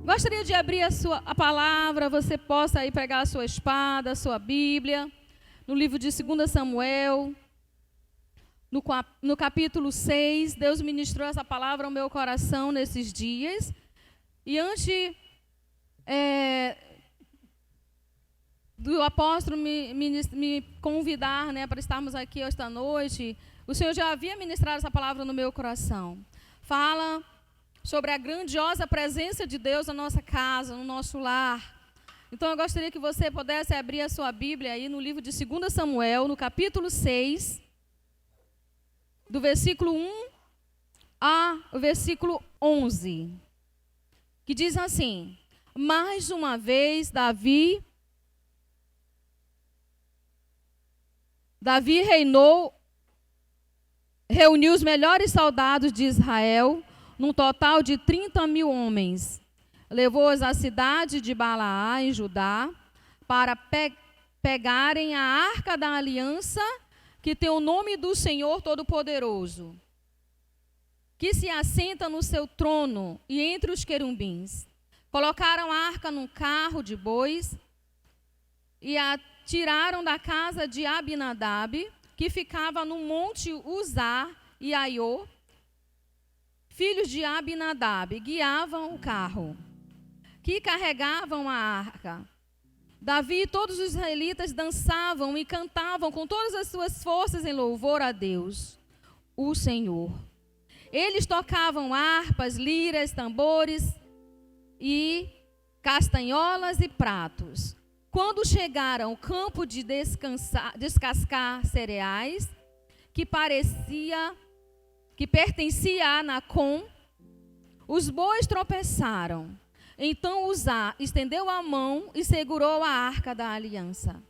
Gostaria de abrir a palavra, você possa aí pegar a sua espada, a sua Bíblia, no livro de 2 Samuel, no capítulo 6. Deus ministrou essa palavra ao meu coração nesses dias. E antes do apóstolo me convidar, para estarmos aqui esta noite, o Senhor já havia ministrado essa palavra no meu coração. Fala sobre a grandiosa presença de Deus na nossa casa, no nosso lar. Então eu gostaria que você pudesse abrir a sua Bíblia aí no livro de 2 Samuel, no capítulo 6, do versículo 1 ao versículo 11, que diz assim: mais uma vez Davi reuniu os melhores soldados de Israel, num total de 30.000 homens. Levou-os à cidade de Balaá, em Judá, para pegarem a arca da aliança, que tem o nome do Senhor Todo-Poderoso, que se assenta no seu trono e entre os querubins. Colocaram a arca num carro de bois e a tiraram da casa de Abinadab, que ficava no monte Uzá e Aiô. Filhos de Abinadab guiavam o carro, que carregavam a arca. Davi e todos os israelitas dançavam e cantavam com todas as suas forças em louvor a Deus, o Senhor. Eles tocavam harpas, liras, tambores e castanholas e pratos. Quando chegaram ao campo de descascar cereais, que pertencia a Nacon, os bois tropeçaram. Então Uzá estendeu a mão e segurou a arca da aliança.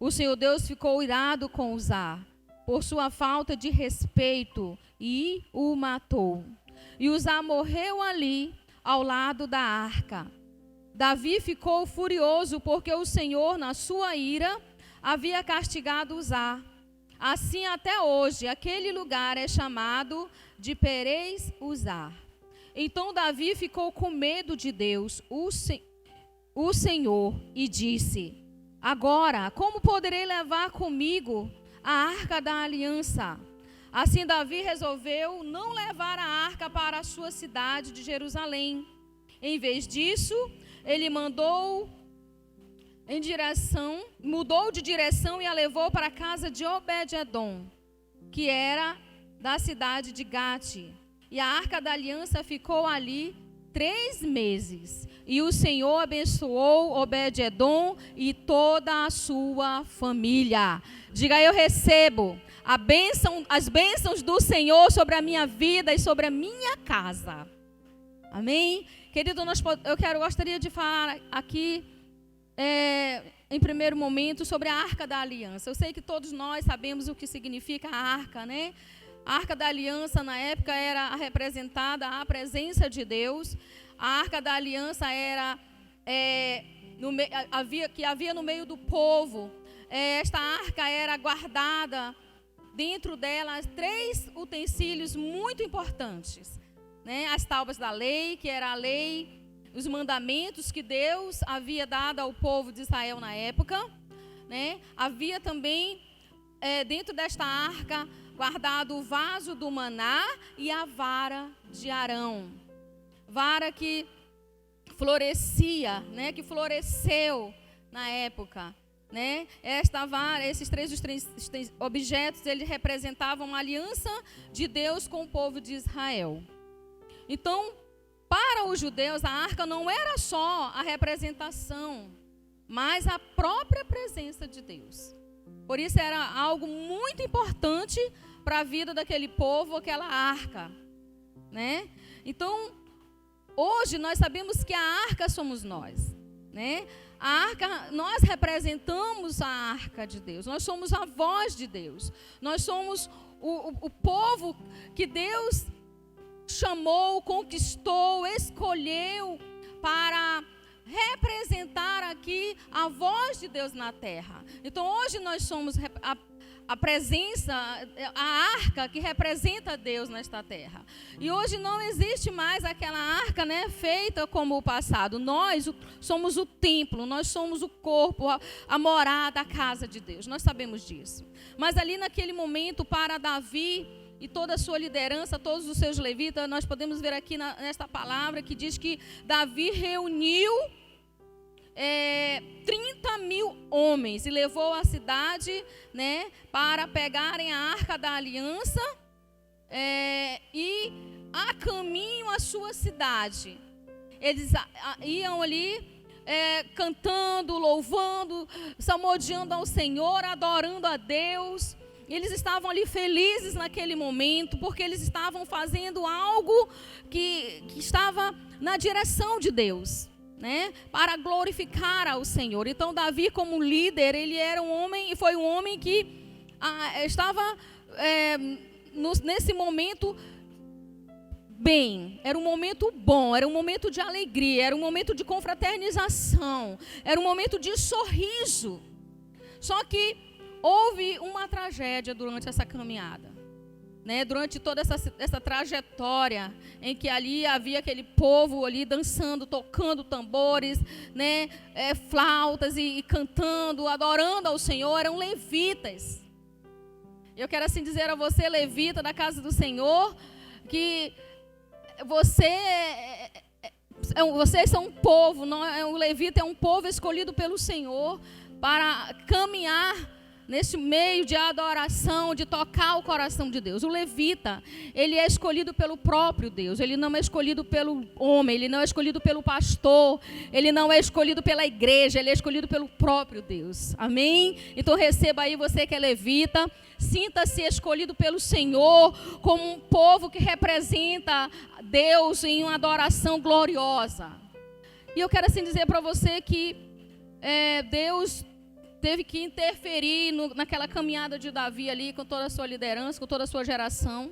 O Senhor Deus ficou irado com Uzá por sua falta de respeito e o matou. E Uzá morreu ali ao lado da arca. Davi ficou furioso porque o Senhor, na sua ira, havia castigado Uzá. Assim, até hoje, aquele lugar é chamado de Perez Uzá. Então Davi ficou com medo de Deus, o Senhor, e disse: agora, como poderei levar comigo a arca da aliança? Assim Davi resolveu não levar a arca para a sua cidade de Jerusalém. Em vez disso, ele mudou de direção e a levou para a casa de Obed-edom, que era da cidade de Gate. E a arca da aliança ficou ali 3 meses. E o Senhor abençoou Obed-edom e toda a sua família. Diga: eu recebo as bênçãos do Senhor sobre a minha vida e sobre a minha casa. Amém? Querido, eu gostaria de falar aqui, em primeiro momento, sobre a Arca da Aliança. Eu sei que todos nós sabemos o que significa a Arca, né? A Arca da Aliança, na época, era representada a presença de Deus. A Arca da Aliança era que havia no meio do povo. Esta arca era guardada, dentro dela, 3 utensílios muito importantes. As tábuas da lei, que era a lei, os mandamentos que Deus havia dado ao povo de Israel na época. Havia também, dentro desta arca, guardado o vaso do maná e a vara de Arão. Vara que florescia, que floresceu na época. Esta vara, esses três objetos, eles representavam uma aliança de Deus com o povo de Israel. Então, para os judeus, a arca não era só a representação, mas a própria presença de Deus. Por isso era algo muito importante para a vida daquele povo, aquela arca. Então, hoje nós sabemos que a arca somos nós. A arca, nós representamos a arca de Deus. Nós somos a voz de Deus. Nós somos o povo que Deus chamou, conquistou, escolheu para representar aqui a voz de Deus na terra. Então hoje nós somos a presença, a arca que representa Deus nesta terra. E hoje não existe mais aquela arca, né, feita como o passado. Nós somos o templo, nós somos o corpo, a morada, a casa de Deus. Nós sabemos disso. Mas ali naquele momento, para Davi e toda a sua liderança, todos os seus levitas, nós podemos ver aqui nesta palavra que diz que Davi reuniu 30.000 homens e levou a cidade, né, para pegarem a arca da aliança e a caminho à sua cidade. Eles iam ali cantando, louvando, salmodiando ao Senhor, adorando a Deus. Eles estavam ali felizes naquele momento, porque eles estavam fazendo algo que estava na direção de Deus, né, para glorificar ao Senhor. Então Davi, como líder, ele era um homem, e foi um homem que estava nesse momento bem, era um momento bom, era um momento de alegria, era um momento de confraternização, era um momento de sorriso. Só que houve uma tragédia durante essa caminhada, né? Durante toda essa trajetória em que ali havia aquele povo ali dançando, tocando tambores, né? Flautas e cantando, adorando ao Senhor, eram levitas. Eu quero assim dizer a você, levita da casa do Senhor, que vocês são um povo, o levita é um povo escolhido pelo Senhor para caminhar nesse meio de adoração, de tocar o coração de Deus. O levita, ele é escolhido pelo próprio Deus. Ele não é escolhido pelo homem, ele não é escolhido pelo pastor, ele não é escolhido pela igreja, ele é escolhido pelo próprio Deus. Amém? Então receba aí, você que é levita, sinta-se escolhido pelo Senhor como um povo que representa Deus em uma adoração gloriosa. E eu quero assim dizer para você que Deus teve que interferir naquela caminhada de Davi ali, com toda a sua liderança, com toda a sua geração,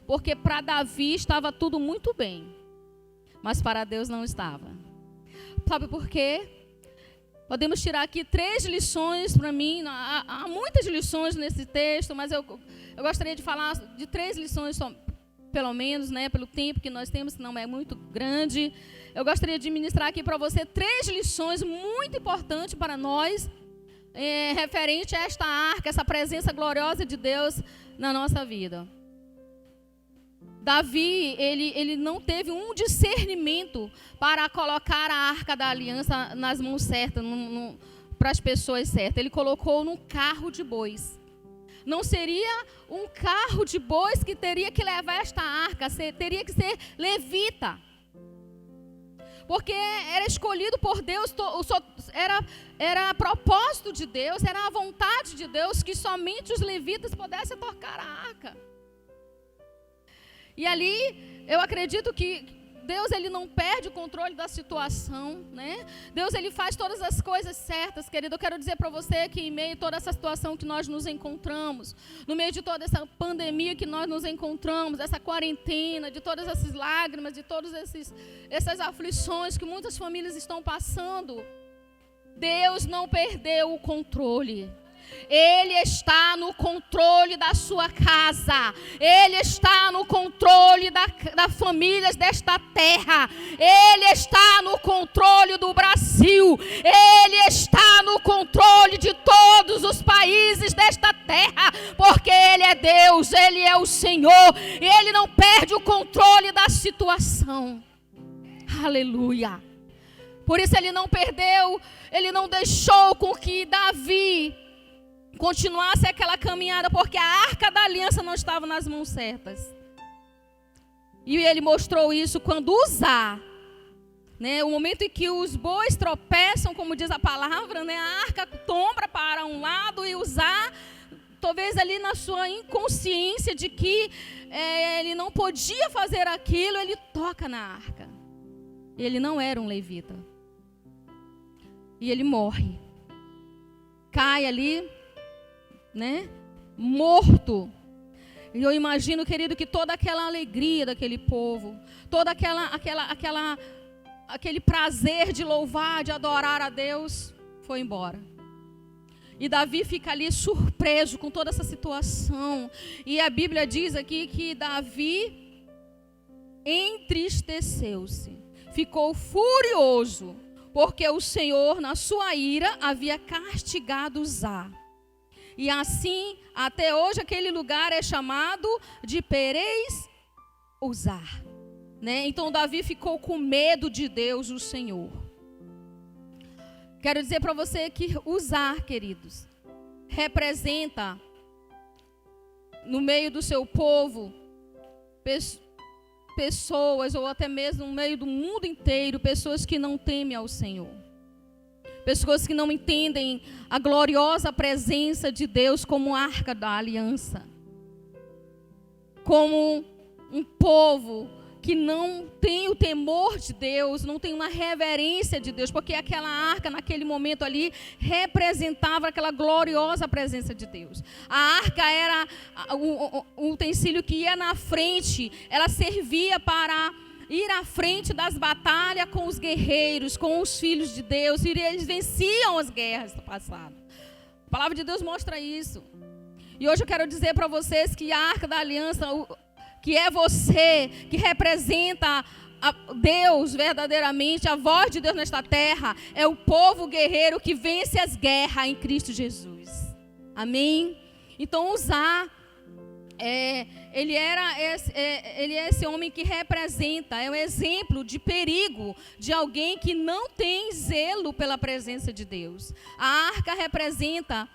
porque para Davi estava tudo muito bem, mas para Deus não estava. Sabe por quê? Podemos tirar aqui 3 lições para mim. Há muitas lições nesse texto, mas eu gostaria de falar de 3 lições, pelo menos, né, pelo tempo que nós temos, que não é muito grande. Eu gostaria de ministrar aqui para você 3 lições muito importantes para nós, referente a esta arca, essa presença gloriosa de Deus na nossa vida. Davi, ele não teve um discernimento para colocar a arca da aliança nas mãos certas, para as pessoas certas. Ele colocou num carro de bois. Não seria um carro de bois que teria que levar esta arca, teria que ser levita. Porque era escolhido por Deus, era propósito de Deus, era a vontade de Deus que somente os levitas pudessem tocar a arca. E ali, eu acredito que Deus, ele não perde o controle da situação, né? Deus, ele faz todas as coisas certas, querido. Eu quero dizer para você que em meio a toda essa situação que nós nos encontramos, no meio de toda essa pandemia que nós nos encontramos, essa quarentena, de todas essas lágrimas, de todas essas aflições que muitas famílias estão passando, Deus não perdeu o controle. Ele está no controle da sua casa. Ele está no controle das famílias desta terra. Ele está no controle do Brasil. Ele está no controle de todos os países desta terra. Porque Ele é Deus, Ele é o Senhor. E Ele não perde o controle da situação. Aleluia. Por isso Ele não perdeu, Ele não deixou com que Davi continuasse aquela caminhada, porque a arca da aliança não estava nas mãos certas. E ele mostrou isso quando Uzá, né, o momento em que os bois tropeçam, como diz a palavra, né, a arca tomba para um lado e Uzá, talvez ali na sua inconsciência de que ele não podia fazer aquilo, ele toca na arca. Ele não era um levita. E ele morre. Cai ali, né, morto. E eu imagino, querido, que toda aquela alegria daquele povo, toda aquele prazer de louvar, de adorar a Deus, foi embora. E Davi fica ali surpreso preso com toda essa situação. E a Bíblia diz aqui que Davi entristeceu-se, ficou furioso, porque o Senhor, na sua ira, havia castigado Uzá. E assim, até hoje, aquele lugar é chamado de Perez Uzá. Né? Então, Davi ficou com medo de Deus, o Senhor. Quero dizer para você que Uzá, queridos, representa, no meio do seu povo, pessoas, ou até mesmo no meio do mundo inteiro, pessoas que não temem ao Senhor. Pessoas que não entendem a gloriosa presença de Deus como arca da aliança. Como um povo que não tem o temor de Deus, não tem uma reverência de Deus, porque aquela arca naquele momento ali representava aquela gloriosa presença de Deus. A arca era um utensílio que ia na frente, ela servia para ir à frente das batalhas com os guerreiros, com os filhos de Deus, e eles venciam as guerras do passado. A palavra de Deus mostra isso. E hoje eu quero dizer para vocês que a arca da aliança, que é você, que representa a Deus verdadeiramente, a voz de Deus nesta terra, é o povo guerreiro que vence as guerras em Cristo Jesus. Amém? Então, Uzá, ele é esse homem que representa, é um exemplo de perigo de alguém que não tem zelo pela presença de Deus. A arca representa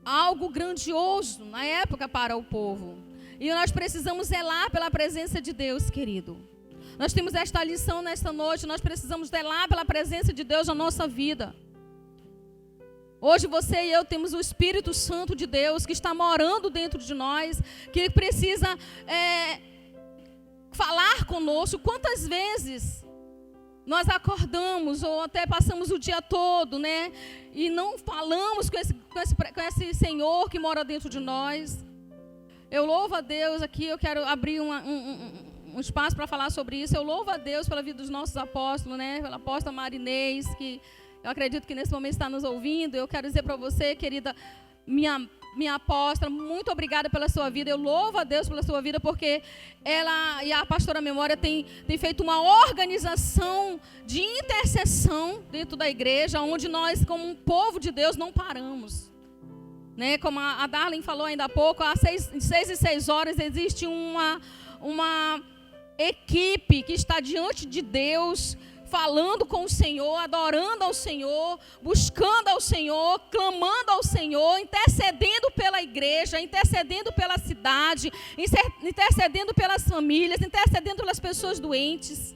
algo grandioso na época para o povo. E nós precisamos zelar pela presença de Deus, querido. Nós temos esta lição nesta noite, nós precisamos zelar pela presença de Deus na nossa vida. Hoje você e eu temos o Espírito Santo de Deus que está morando dentro de nós, que precisa falar conosco. Quantas vezes nós acordamos ou até passamos o dia todo, né? E não falamos com esse Senhor que mora dentro de nós. Eu louvo a Deus aqui, eu quero abrir um espaço para falar sobre isso. Eu louvo a Deus pela vida dos nossos apóstolos, né? Pela apóstola Marinês, que eu acredito que nesse momento está nos ouvindo. Eu quero dizer para você, querida, minha apóstola, muito obrigada pela sua vida. Eu louvo a Deus pela sua vida, porque ela e a pastora Memória tem feito uma organização de intercessão dentro da igreja, onde nós, como um povo de Deus, não paramos. Né? Como a Darlene falou ainda há pouco, às 6 e 6 horas existe uma equipe que está diante de Deus, falando com o Senhor, adorando ao Senhor, buscando ao Senhor, clamando ao Senhor, intercedendo pela igreja, intercedendo pela cidade, intercedendo pelas famílias, intercedendo pelas pessoas doentes,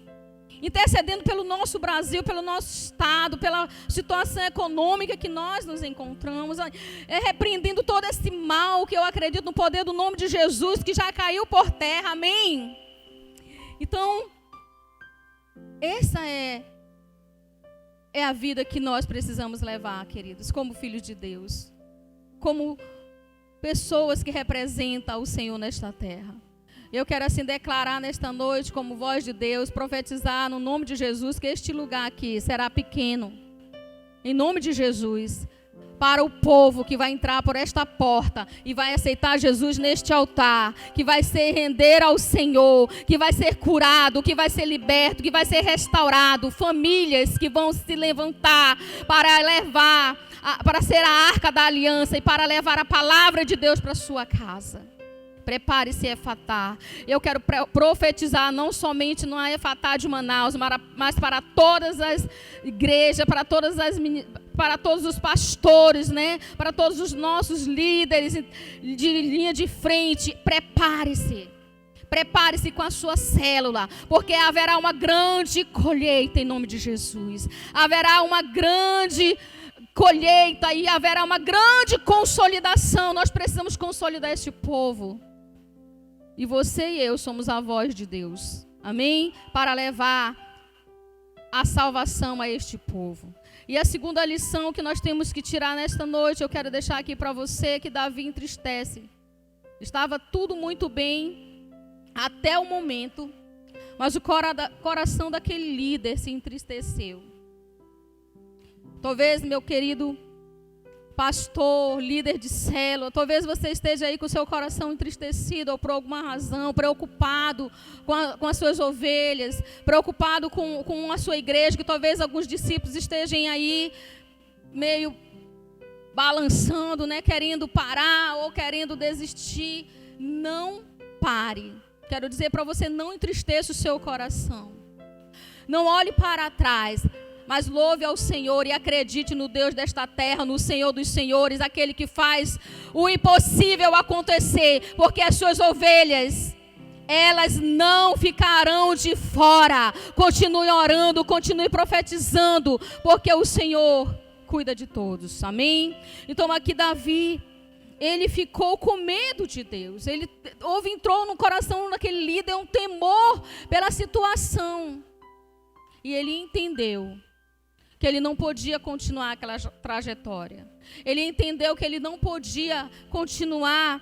intercedendo pelo nosso Brasil, pelo nosso estado, pela situação econômica que nós nos encontramos, repreendendo todo esse mal que eu acredito no poder do nome de Jesus, que já caiu por terra, amém? Então, essa é a vida que nós precisamos levar, queridos, como filhos de Deus, como pessoas que representam o Senhor nesta terra. Eu quero assim declarar nesta noite, como voz de Deus, profetizar no nome de Jesus, que este lugar aqui será pequeno, em nome de Jesus, para o povo que vai entrar por esta porta e vai aceitar Jesus neste altar, que vai se render ao Senhor, que vai ser curado, que vai ser liberto, que vai ser restaurado, famílias que vão se levantar para levar, para ser a arca da aliança e para levar a palavra de Deus para a sua casa. Prepare-se, Efatá. Eu quero profetizar não somente no Efatá de Manaus, mas para todas as igrejas, para todos os pastores, né? Para todos os nossos líderes de linha de frente. Prepare-se. Prepare-se com a sua célula, porque haverá uma grande colheita em nome de Jesus. Haverá uma grande colheita e haverá uma grande consolidação. Nós precisamos consolidar este povo. E você e eu somos a voz de Deus. Amém? Para levar a salvação a este povo. E a segunda lição que nós temos que tirar nesta noite, eu quero deixar aqui para você, que Davi entristece. Estava tudo muito bem até o momento, mas o coração daquele líder se entristeceu. Talvez, meu querido pastor, líder de célula, talvez você esteja aí com o seu coração entristecido ou por alguma razão, preocupado com as suas ovelhas, preocupado com a sua igreja, que talvez alguns discípulos estejam aí meio balançando, né, querendo parar ou querendo desistir. Não pare. Quero dizer para você, não entristeça o seu coração. Não olhe para trás, mas louve ao Senhor e acredite no Deus desta terra, no Senhor dos senhores, aquele que faz o impossível acontecer, porque as suas ovelhas, elas não ficarão de fora. Continue orando, continue profetizando, porque o Senhor cuida de todos, amém? Então aqui Davi, ele ficou com medo de Deus, entrou no coração daquele líder um temor pela situação, e ele entendeu que ele não podia continuar aquela trajetória. Ele entendeu que ele não podia continuar,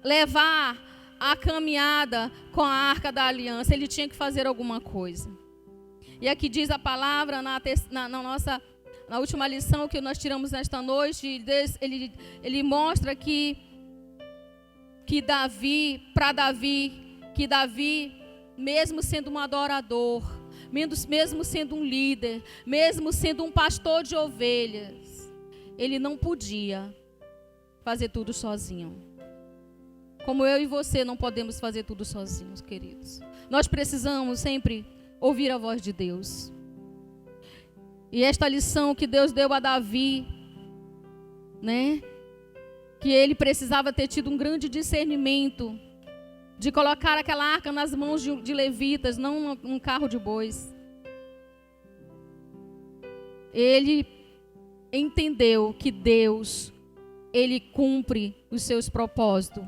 levar a caminhada com a Arca da Aliança. Ele tinha que fazer alguma coisa. E aqui diz a palavra, na última lição que nós tiramos nesta noite, ele mostra que Davi, mesmo sendo um adorador, mesmo sendo um líder, mesmo sendo um pastor de ovelhas, ele não podia fazer tudo sozinho. Como eu e você não podemos fazer tudo sozinhos, queridos. Nós precisamos sempre ouvir a voz de Deus. E esta lição que Deus deu a Davi, né? Que ele precisava ter tido um grande discernimento de colocar aquela arca nas mãos de levitas, não num carro de bois. Ele entendeu que Deus, ele cumpre os seus propósitos.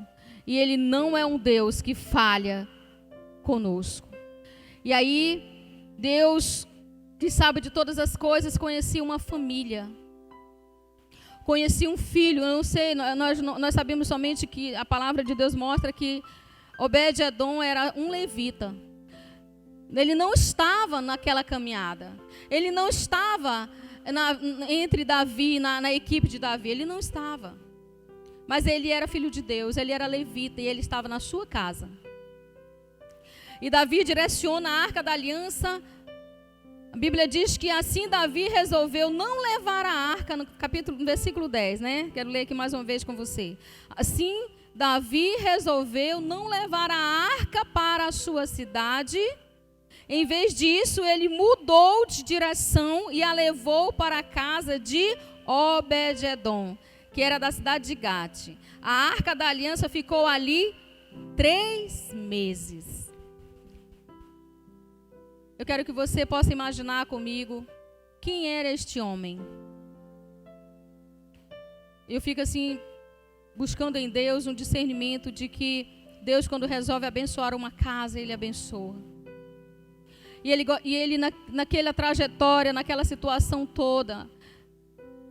E ele não é um Deus que falha conosco. E aí, Deus, que sabe de todas as coisas, conhecia uma família. Conhecia um filho, eu não sei, nós sabemos somente que a palavra de Deus mostra que Obed-edom era um levita. Ele não estava naquela caminhada. Ele não estava entre Davi, na equipe de Davi. Ele não estava. Mas ele era filho de Deus, ele era levita e ele estava na sua casa. E Davi direciona a Arca da Aliança. A Bíblia diz que assim Davi resolveu não levar a arca, no versículo 10, né? Quero ler aqui mais uma vez com você. Assim Davi resolveu não levar a arca para a sua cidade. Em vez disso, ele mudou de direção e a levou para a casa de Obed-edom, que era da cidade de Gate. A Arca da Aliança ficou ali 3 meses. Eu quero que você possa imaginar comigo quem era este homem. Eu fico assim, buscando em Deus um discernimento de que Deus, quando resolve abençoar uma casa, Ele abençoa. E ele naquela trajetória, naquela situação toda,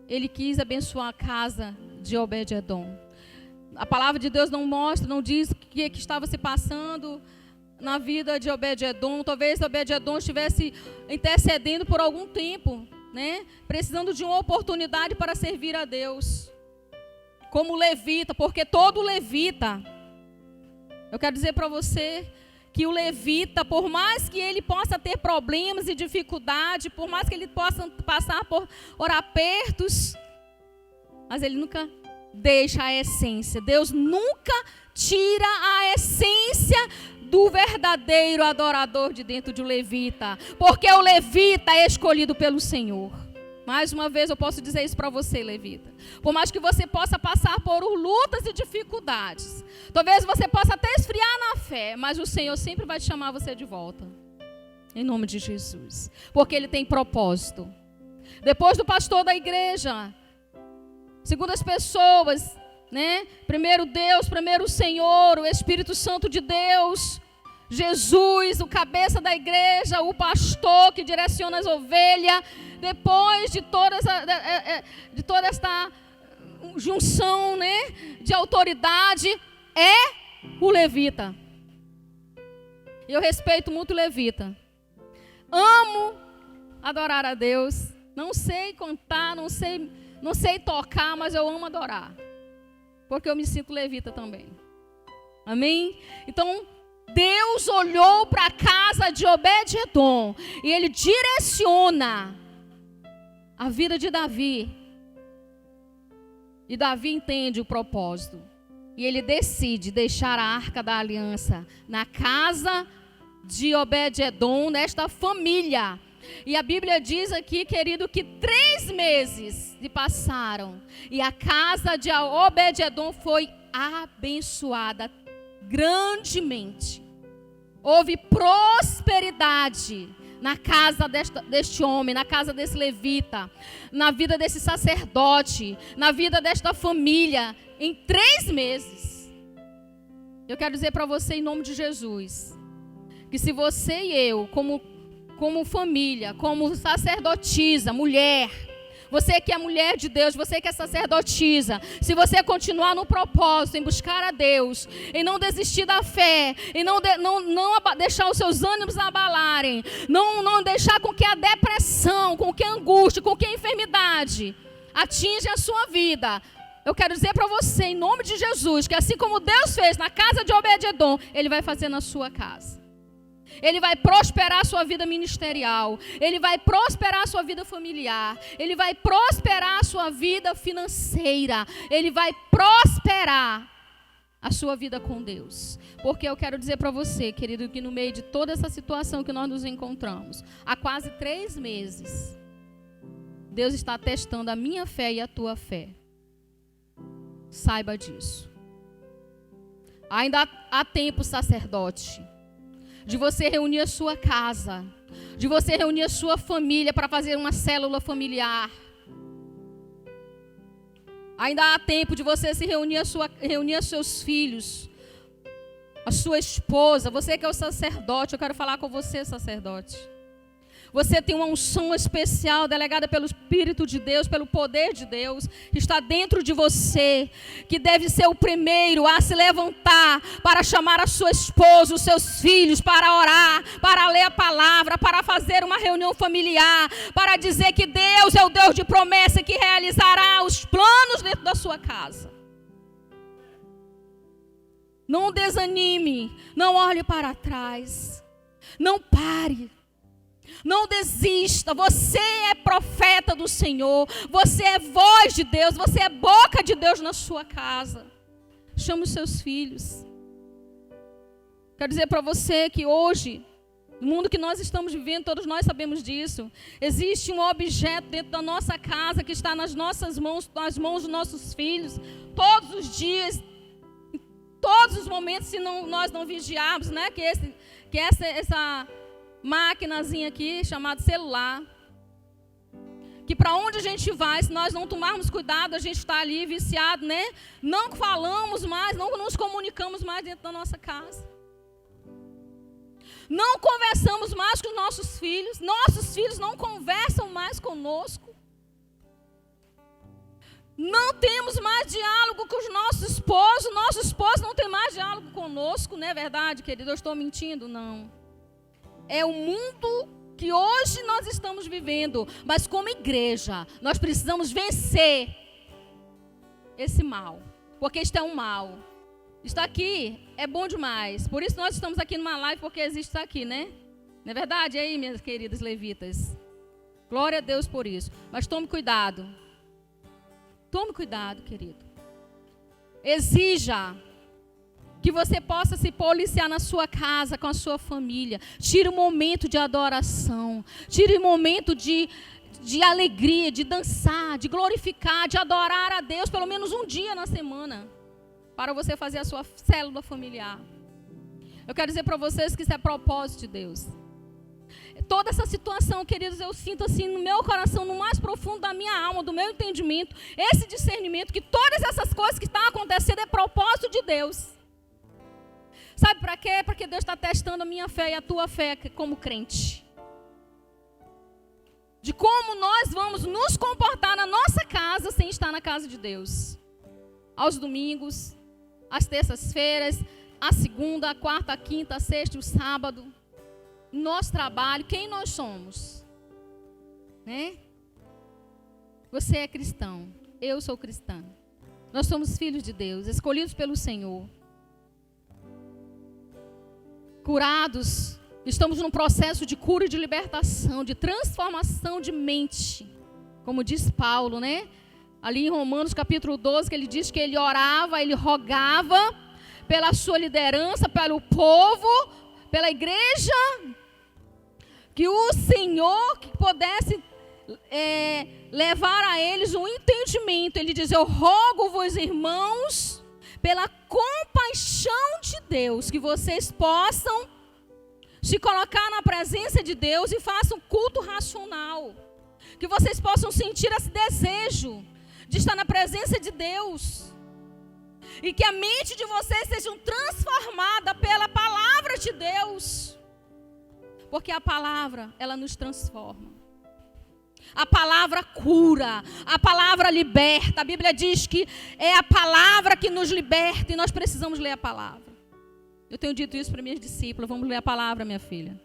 ele quis abençoar a casa de Obed-edom. A palavra de Deus não mostra, não diz o que estava se passando na vida de Obed-edom. Talvez Obed-edom estivesse intercedendo por algum tempo, né? Precisando de uma oportunidade para servir a Deus. Como levita, porque todo levita, eu quero dizer para você que o levita, por mais que ele possa ter problemas e dificuldade, por mais que ele possa passar por apertos, mas ele nunca deixa a essência. Deus nunca tira a essência do verdadeiro adorador de dentro de um levita, porque o levita é escolhido pelo Senhor. Mais uma vez eu posso dizer isso para você, levita. Por mais que você possa passar por lutas e dificuldades, talvez você possa até esfriar na fé, mas o Senhor sempre vai te chamar você de volta. Em nome de Jesus. Porque Ele tem propósito. Depois do pastor da igreja, segundo as pessoas, né? Primeiro Deus, primeiro o Senhor, o Espírito Santo de Deus, Jesus, o cabeça da igreja, o pastor que direciona as ovelhas. Depois de toda esta junção, né, de autoridade, é o levita. Eu respeito muito o levita. Amo adorar a Deus. Não sei cantar, não sei Não sei tocar, mas eu amo adorar. Porque eu me sinto levita também. Amém? Então, Deus olhou para a casa de Obed-edom e ele direciona a vida de Davi. E Davi entende o propósito. E ele decide deixar a arca da aliança na casa de Obed-edom, nesta família. E a Bíblia diz aqui, querido, que 3 meses se passaram. E a casa de Obed-edom foi abençoada grandemente. Houve prosperidade na casa deste homem, na casa desse levita, na vida desse sacerdote, na vida desta família, em 3 meses. Eu quero dizer para você, em nome de Jesus, que se você e eu, como família, como sacerdotisa, mulher, você que é mulher de Deus, você que é sacerdotisa, se você continuar no propósito, em buscar a Deus, em não desistir da fé, em não deixar os seus ânimos abalarem, não deixar com que a depressão, com que a angústia, com que a enfermidade atinja a sua vida, eu quero dizer para você, em nome de Jesus, que assim como Deus fez na casa de Obed-edom, Ele vai fazer na sua casa. Ele vai prosperar a sua vida ministerial. Ele vai prosperar a sua vida familiar. Ele vai prosperar a sua vida financeira. Ele vai prosperar a sua vida com Deus. Porque eu quero dizer para você, querido, que no meio de toda essa situação que nós nos encontramos, há quase 3 meses, Deus está testando a minha fé e a tua fé. Saiba disso. Ainda há tempo, sacerdote, de você reunir a sua casa, de você reunir a sua família para fazer uma célula familiar. Ainda há tempo de você se reunir os seus filhos, a sua esposa. Você que é o sacerdote, eu quero falar com você, sacerdote. Você tem uma unção especial delegada pelo Espírito de Deus, pelo poder de Deus, que está dentro de você, que deve ser o primeiro a se levantar para chamar a sua esposa, os seus filhos, para orar, para ler a palavra, para fazer uma reunião familiar, para dizer que Deus é o Deus de promessa que realizará os planos dentro da sua casa. Não desanime, não olhe para trás, não pare. Não desista, você é profeta do Senhor, você é voz de Deus, você é boca de Deus na sua casa. Chame os seus filhos. Quero dizer para você que hoje, no mundo que nós estamos vivendo, todos nós sabemos disso, existe um objeto dentro da nossa casa que está nas nossas mãos, nas mãos dos nossos filhos, todos os dias, em todos os momentos, se nós não vigiarmos, né? Que essa maquinazinha aqui, chamada celular, que para onde a gente vai, se nós não tomarmos cuidado, a gente está ali viciado, né? Não falamos mais, não nos comunicamos mais dentro da nossa casa. Não conversamos mais com os nossos filhos não conversam mais conosco. Não temos mais diálogo com o nosso esposo não tem mais diálogo conosco, não é verdade, querido? Eu estou mentindo? Não. É o mundo que hoje nós estamos vivendo, mas como igreja, nós precisamos vencer esse mal, porque isto é um mal. Isso aqui é bom demais, por isso nós estamos aqui numa live, porque existe isso aqui, né? Não é verdade? E aí, minhas queridas levitas? Glória a Deus por isso, mas tome cuidado. Tome cuidado, querido. Exija que você possa se policiar na sua casa, com a sua família. Tire um momento de adoração. Tire um momento de alegria, de dançar, de glorificar, de adorar a Deus, pelo menos um dia na semana, para você fazer a sua célula familiar. Eu quero dizer para vocês que isso é propósito de Deus. Toda essa situação, queridos, eu sinto assim no meu coração, no mais profundo da minha alma, do meu entendimento, esse discernimento, que todas essas coisas que estão acontecendo é propósito de Deus. Sabe para quê? Porque Deus está testando a minha fé e a tua fé como crente. De como nós vamos nos comportar na nossa casa sem estar na casa de Deus. Aos domingos, às terças-feiras, à segunda, à quarta, à quinta, à sexta, o sábado. Nosso trabalho, quem nós somos. Né? Você é cristão, eu sou cristã. Nós somos filhos de Deus, escolhidos pelo Senhor. Curados, estamos num processo de cura e de libertação, de transformação de mente. Como diz Paulo, né? Ali em Romanos capítulo 12, que ele diz que ele orava, ele rogava pela sua liderança, pelo povo, pela igreja, que o Senhor que pudesse levar a eles um entendimento. Ele diz: eu rogo-vos, irmãos, pela compaixão de Deus, que vocês possam se colocar na presença de Deus e façam culto racional. Que vocês possam sentir esse desejo de estar na presença de Deus. E que a mente de vocês seja transformada pela palavra de Deus. Porque a palavra, ela nos transforma. A palavra cura, a palavra liberta. A Bíblia diz que é a palavra que nos liberta e nós precisamos ler a palavra. Eu tenho dito isso para minhas discípulas: vamos ler a palavra, minha filha.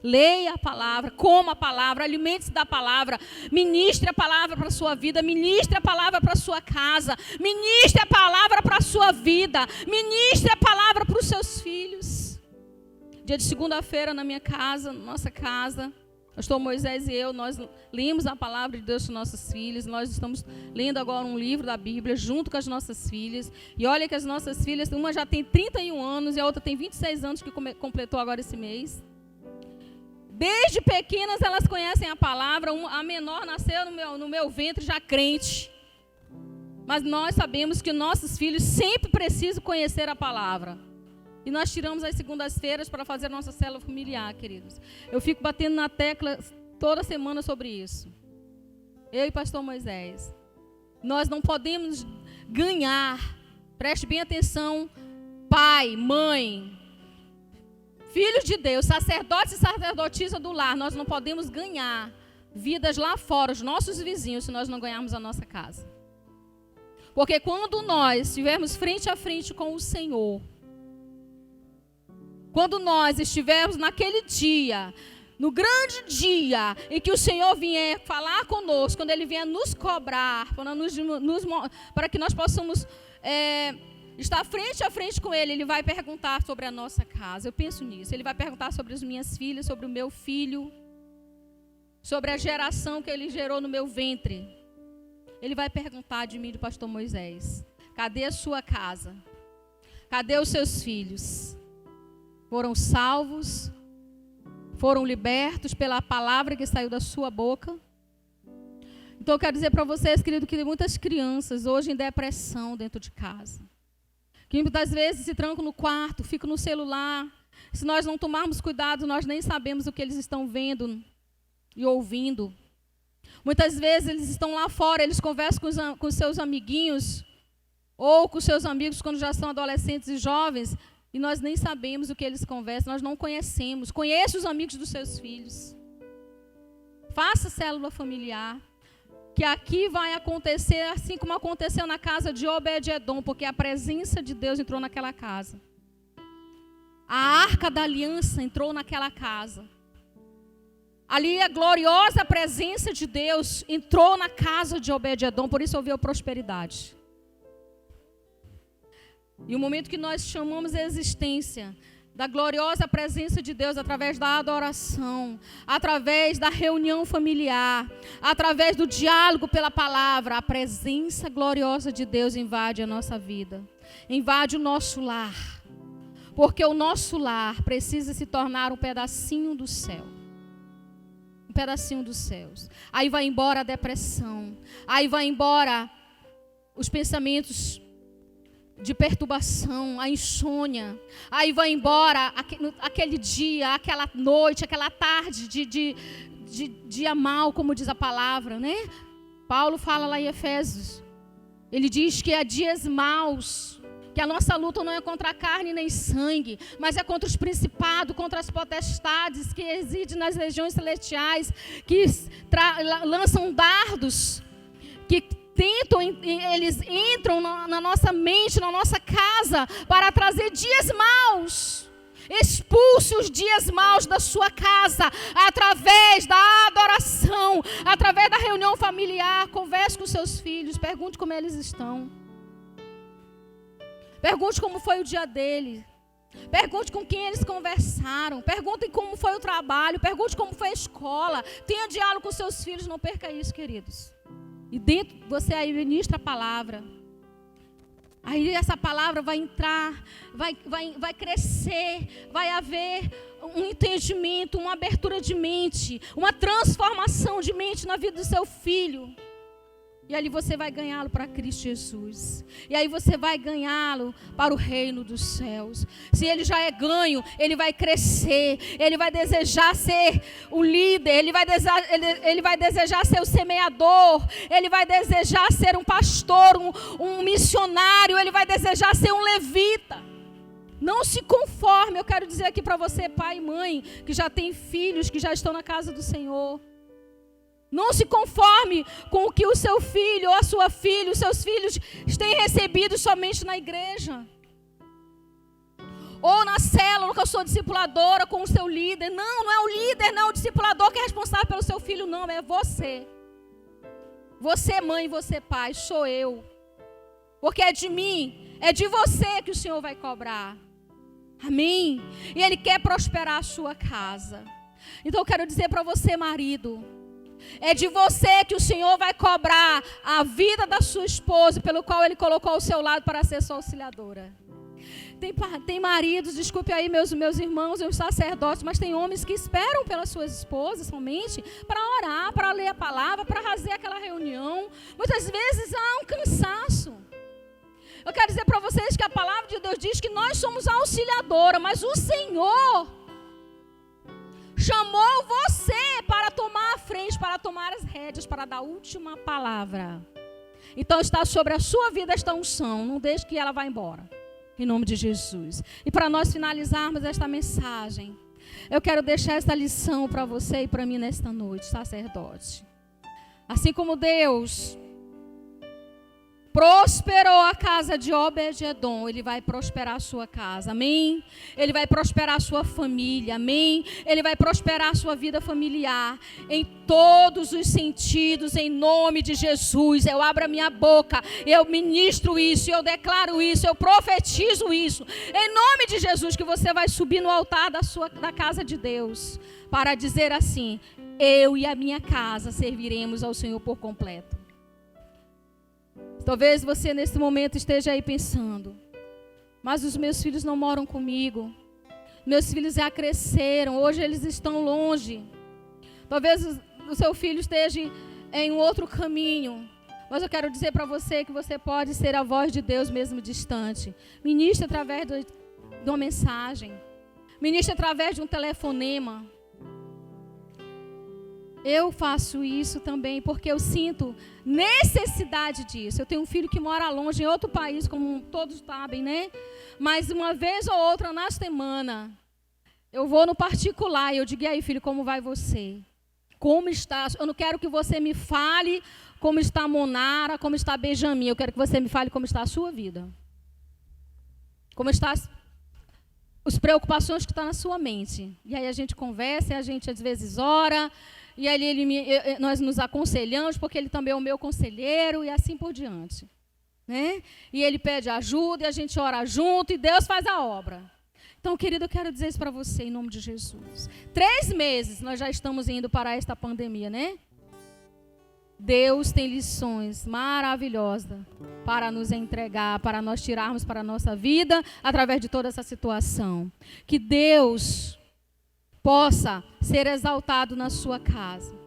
Leia a palavra, coma a palavra, alimente-se da palavra, ministre a palavra para a sua vida, ministre a palavra para a sua casa, ministre a palavra para a sua vida, ministre a palavra para os seus filhos. Dia de segunda-feira na minha casa, nossa casa, pastor Moisés e eu, nós lemos a palavra de Deus para nossos filhos. Nós estamos lendo agora um livro da Bíblia junto com as nossas filhas. E olha que as nossas filhas, uma já tem 31 anos e a outra tem 26 anos, que completou agora esse mês. Desde pequenas elas conhecem a palavra. A menor nasceu no meu ventre já crente. Mas nós sabemos que nossos filhos sempre precisam conhecer a palavra. E nós tiramos as segundas-feiras para fazer a nossa célula familiar, queridos. Eu fico batendo na tecla toda semana sobre isso. Eu e pastor Moisés. Nós não podemos ganhar, preste bem atenção, pai, mãe, filhos de Deus, sacerdotes e sacerdotisa do lar. Nós não podemos ganhar vidas lá fora, os nossos vizinhos, se nós não ganharmos a nossa casa. Porque quando nós estivermos frente a frente com o Senhor, quando nós estivermos naquele dia, no grande dia em que o Senhor vier falar conosco, quando Ele vier nos cobrar, para que nós possamos estar frente a frente com Ele, Ele vai perguntar sobre a nossa casa. Eu penso nisso. Ele vai perguntar sobre as minhas filhas, sobre o meu filho, sobre a geração que Ele gerou no meu ventre. Ele vai perguntar de mim, do pastor Moisés: cadê a sua casa? Cadê os seus filhos? Foram salvos? Foram libertos pela palavra que saiu da sua boca? Então eu quero dizer para vocês, querido, que tem muitas crianças hoje em depressão dentro de casa. Que muitas vezes se trancam no quarto, ficam no celular. Se nós não tomarmos cuidado, nós nem sabemos o que eles estão vendo e ouvindo. Muitas vezes eles estão lá fora, eles conversam com seus amiguinhos ou com seus amigos quando já são adolescentes e jovens, e nós nem sabemos o que eles conversam, nós não conhecemos. Conheça os amigos dos seus filhos. Faça célula familiar. Que aqui vai acontecer assim como aconteceu na casa de Obed-edom, porque a presença de Deus entrou naquela casa. A arca da aliança entrou naquela casa. Ali a gloriosa presença de Deus entrou na casa de Obed-edom, por isso houve prosperidade. E o momento que nós chamamos a existência da gloriosa presença de Deus através da adoração, através da reunião familiar, através do diálogo pela palavra, a presença gloriosa de Deus invade a nossa vida, invade o nosso lar, porque o nosso lar precisa se tornar um pedacinho do céu, um pedacinho dos céus. Aí vai embora a depressão, aí vai embora os pensamentos de perturbação, a insônia. Aí vai embora aquele dia, aquela noite, aquela tarde de dia mal, como diz a palavra, né? Paulo fala lá em Efésios. Ele diz que há dias maus, que a nossa luta não é contra a carne nem sangue, mas é contra os principados, contra as potestades que residem nas regiões celestiais, que lançam dardos, que eles entram na nossa mente, na nossa casa, para trazer dias maus. Expulse os dias maus da sua casa, através da adoração, através da reunião familiar, converse com seus filhos, pergunte como eles estão. Pergunte como foi o dia deles. Pergunte com quem eles conversaram. Perguntem como foi o trabalho. Pergunte como foi a escola. Tenha diálogo com seus filhos. Não perca isso, queridos. E dentro você aí ministra a palavra. Aí essa palavra vai entrar, vai crescer, vai haver um entendimento, uma abertura de mente, uma transformação de mente na vida do seu filho. E ali você vai ganhá-lo para Cristo Jesus. E aí você vai ganhá-lo para o reino dos céus. Se ele já é ganho, ele vai crescer. Ele vai desejar ser o líder. Ele vai desejar ser o semeador. Ele vai desejar ser um pastor, um missionário. Ele vai desejar ser um levita. Não se conforme. Eu quero dizer aqui para você, pai e mãe, que já tem filhos, que já estão na casa do Senhor. Não se conforme com o que o seu filho ou a sua filha, os seus filhos têm recebido somente na igreja. Ou na célula, que eu sou discipuladora com o seu líder. Não é o líder, não é o discipulador que é responsável pelo seu filho, não. É você. Você mãe, você pai, sou eu. Porque é de mim, é de você que o Senhor vai cobrar. Amém? E Ele quer prosperar a sua casa. Então eu quero dizer para você, marido, é de você que o Senhor vai cobrar a vida da sua esposa, pelo qual Ele colocou ao seu lado para ser sua auxiliadora. Tem maridos, desculpe aí meus irmãos, os sacerdotes, mas tem homens que esperam pelas suas esposas somente para orar, para ler a palavra, para fazer aquela reunião. Muitas vezes há um cansaço. Eu quero dizer para vocês que a palavra de Deus diz que nós somos a auxiliadora, mas o Senhor chamou você para tomar a frente, para tomar as rédeas, para dar a última palavra. Então está sobre a sua vida esta unção. Não deixe que ela vá embora. Em nome de Jesus. E para nós finalizarmos esta mensagem, eu quero deixar esta lição para você e para mim nesta noite, sacerdote. Assim como Deus prosperou a casa de Obed-edom, Ele vai prosperar a sua casa, amém? Ele vai prosperar a sua família, amém? Ele vai prosperar a sua vida familiar, em todos os sentidos, em nome de Jesus. Eu abro a minha boca, eu ministro isso, eu declaro isso, eu profetizo isso, em nome de Jesus, que você vai subir no altar da casa de Deus, para dizer assim: eu e a minha casa serviremos ao Senhor por completo. Talvez você nesse momento esteja aí pensando: mas os meus filhos não moram comigo. Meus filhos já cresceram, hoje eles estão longe. Talvez o seu filho esteja em um outro caminho. Mas eu quero dizer para você que você pode ser a voz de Deus mesmo distante. Ministre através de uma mensagem. Ministre através de um telefonema. Eu faço isso também porque eu sinto necessidade disso. Eu tenho um filho que mora longe, em outro país, como todos sabem, né? Mas uma vez ou outra na semana, eu vou no particular e eu digo: e aí, filho, como vai você? Como está? Eu não quero que você me fale como está Monara, como está Benjamin. Eu quero que você me fale como está a sua vida. Como está as preocupações que estão na sua mente. E aí a gente conversa, e a gente às vezes ora. E ali nós nos aconselhamos, porque ele também é o meu conselheiro, e assim por diante. Né? E ele pede ajuda, e a gente ora junto, e Deus faz a obra. Então, querido, eu quero dizer isso para você, em nome de Jesus. 3 meses nós já estamos indo para esta pandemia, né? Deus tem lições maravilhosas para nos entregar, para nós tirarmos para a nossa vida, através de toda essa situação. Que Deus possa ser exaltado na sua casa.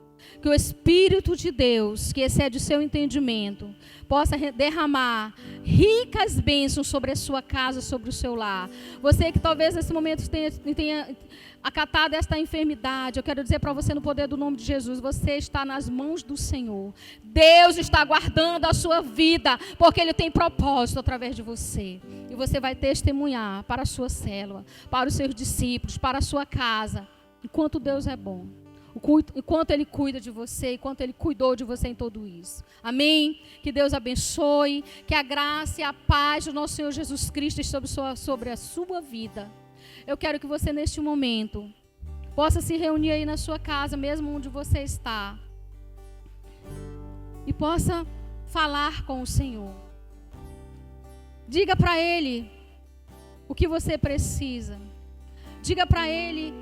Que o Espírito de Deus, que excede o seu entendimento, possa derramar ricas bênçãos sobre a sua casa, sobre o seu lar. Você que talvez nesse momento tenha acatado esta enfermidade, eu quero dizer para você, no poder do nome de Jesus, você está nas mãos do Senhor. Deus está guardando a sua vida, porque Ele tem propósito através de você. E você vai testemunhar para a sua célula, para os seus discípulos, para a sua casa, enquanto Deus é bom. Enquanto Ele cuida de você, enquanto Ele cuidou de você em tudo isso. Amém? Que Deus abençoe, que a graça e a paz do nosso Senhor Jesus Cristo esteja sobre a sua vida. Eu quero que você neste momento possa se reunir aí na sua casa, mesmo onde você está. e possa falar com o Senhor. Diga para Ele o que você precisa. Diga para Ele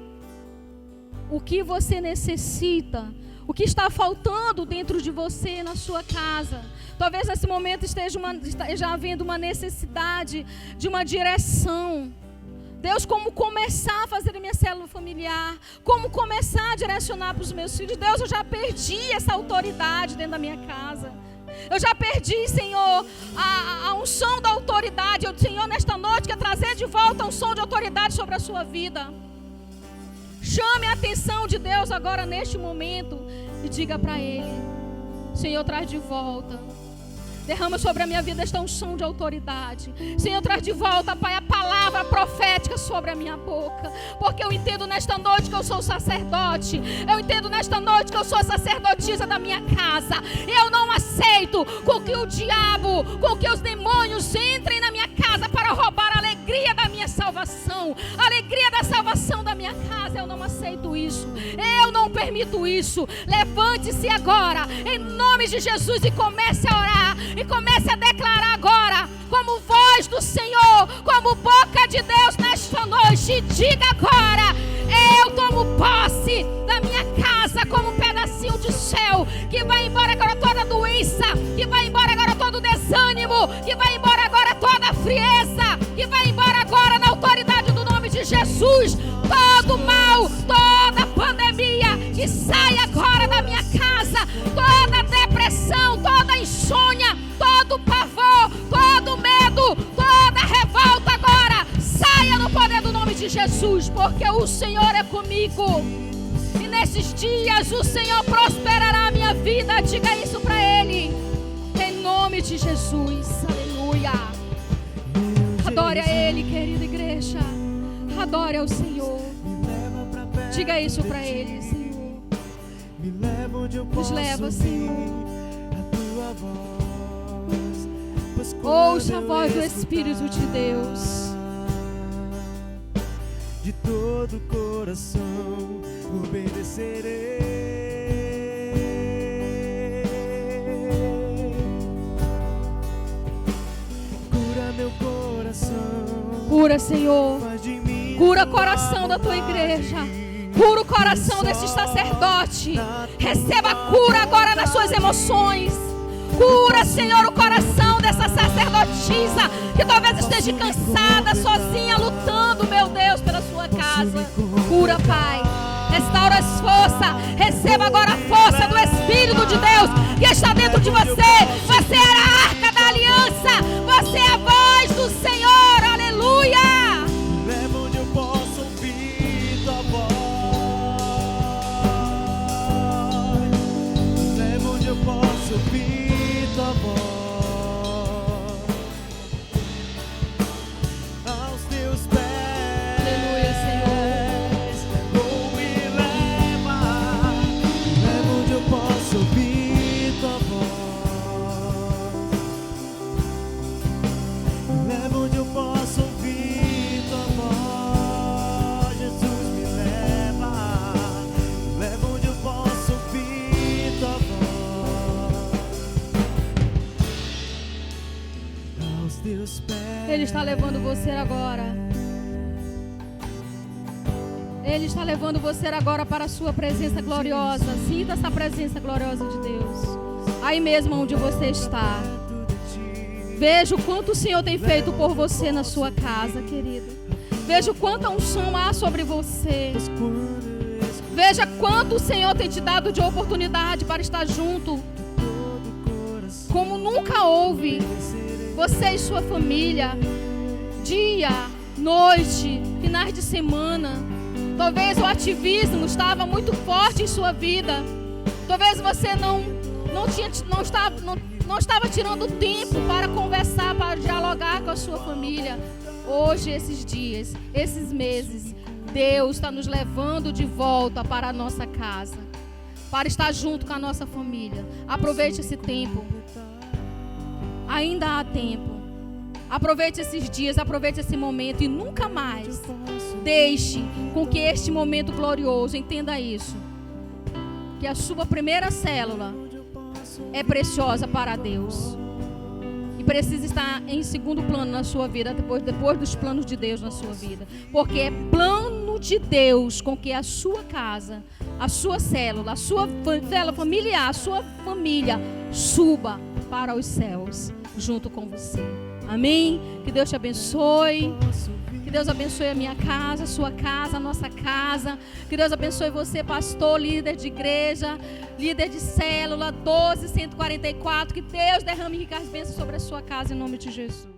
o que você necessita, o que está faltando dentro de você, na sua casa. Talvez nesse momento esteja havendo uma necessidade de uma direção. Deus, como começar a fazer a minha célula familiar? Como começar a direcionar para os meus filhos? Deus, eu já perdi essa autoridade dentro da minha casa. Eu já perdi, Senhor, a unção da autoridade. Eu, Senhor, nesta noite quer trazer de volta a unção de autoridade sobre a sua vida. Chame a atenção de Deus agora neste momento e diga para Ele: Senhor, traz de volta. Derrama sobre a minha vida esta unção de autoridade. Senhor, traz de volta, Pai, a palavra profética sobre a minha boca. Porque eu entendo nesta noite que eu sou sacerdote. Eu entendo nesta noite que eu sou a sacerdotisa da minha casa. E eu não aceito com que o diabo, com que os demônios entrem na minha casa para roubar a alegria da minha salvação. A alegria da salvação da minha casa. Eu não aceito isso. Eu não permito isso. Levante-se agora, em nome de Jesus, e comece a orar. E comece a declarar agora, como voz do Senhor, como boca de Deus nesta noite. Diga agora: eu tomo posse da minha casa como um pedacinho de céu, que vai embora agora toda doença, que vai embora agora todo desânimo, que vai embora agora toda frieza, que vai embora agora na autoridade do nome de Jesus, todo mal, toda pandemia, que sai agora da minha casa, toda depressão, toda insônia, todo pavor, todo medo, toda revolta agora, saia no poder do nome de Jesus, porque o Senhor é comigo. E nesses dias o Senhor prosperará a minha vida. Diga isso para Ele, em nome de Jesus. Aleluia. Adore a Ele, querida igreja. Adore ao Senhor. Diga isso para Ele, Senhor. Nos leva, Senhor. Ouça a voz do Espírito de Deus. De todo coração obedecerei. Cura meu coração. Cura, Senhor. Faz de mim Cura o coração da tua igreja. Cura o coração desse sacerdote. Receba a cura agora nas suas emoções. Cura, Senhor, o coração dessa sacerdotisa que talvez esteja cansada, sozinha, lutando, meu Deus, pela sua casa. Cura, Pai. Restaura as forças. Receba agora a força do Espírito de Deus que está dentro de você. Você era a arca da aliança. Você é a voz do Senhor. Aleluia. leva onde eu posso ouvir tua voz. Leva onde eu posso ouvir tua voz. Aos teus pés. Aleluia, Senhor. Oh, me leva. Leva onde eu posso ouvir tua voz. Leva onde eu posso ouvir tua voz. Jesus, me leva. Leva onde eu posso ouvir tua voz. Aos teus pés. Ele está levando você agora. Ele está levando você agora para a sua presença gloriosa. Sinta essa presença gloriosa de Deus. Aí mesmo onde você está. Veja o quanto o Senhor tem feito por você na sua casa, querida. Veja o quanto a unção há sobre você. Veja quanto o Senhor tem te dado de oportunidade para estar junto. Como nunca houve. Você e sua família. Dia, noite, finais de semana. Talvez o ativismo estava muito forte em sua vida. Talvez você não estava tirando tempo para conversar, para dialogar com a sua família. Hoje, esses dias, esses meses, Deus está nos levando de volta para a nossa casa, para estar junto com a nossa família. Aproveite esse tempo. Ainda há tempo. Aproveite esses dias, aproveite esse momento e nunca mais deixe com que este momento glorioso, entenda isso, que a sua primeira célula é preciosa para Deus. E precisa estar em segundo plano na sua vida, depois dos planos de Deus na sua vida. Porque é plano de Deus com que a sua casa, a sua célula, a sua célula familiar, a sua família suba para os céus junto com você. Amém? Que Deus te abençoe. Que Deus abençoe a minha casa, a sua casa, a nossa casa. Que Deus abençoe você, pastor, líder de igreja, líder de célula, 12144. Que Deus derrame ricas bênçãos sobre a sua casa, em nome de Jesus.